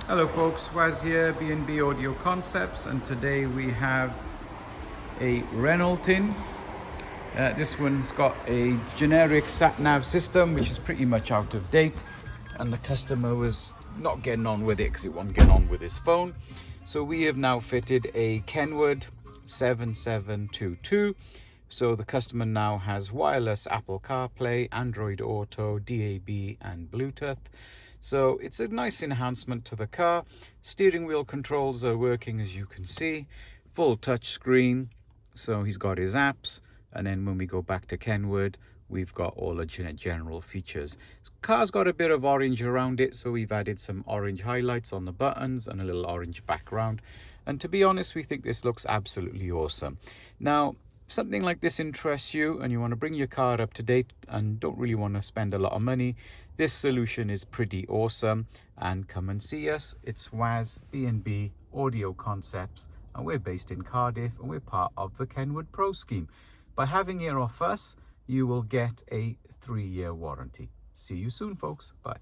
Hello folks, Waz here, B&B Audio Concepts, and today we have a Renault tin. This one's got a generic sat-nav system which is pretty much out of date, and the customer was not getting on with it because it wasn't getting on with his phone. So we have now fitted a KENWOOD 7722. So the customer now has wireless Apple CarPlay, Android Auto, DAB and Bluetooth. So it's a nice enhancement to the car. Steering wheel controls are working, as you can see. Full touch screen. So he's got his apps. And then when we go back to KENWOOD, we've got all the general features. The car's got a bit of orange around it, so we've added some orange highlights on the buttons and a little orange background. And to be honest, we think this looks absolutely awesome. Now, if something like this interests you and you want to bring your car up to date and don't really want to spend a lot of money, this solution is pretty awesome. And come and see us. It's Waz B&B Audio Concepts, and we're based in Cardiff, and we're part of the KENWOOD Pro scheme. By having it off us, you will get a 3-year warranty. See you soon, folks. Bye.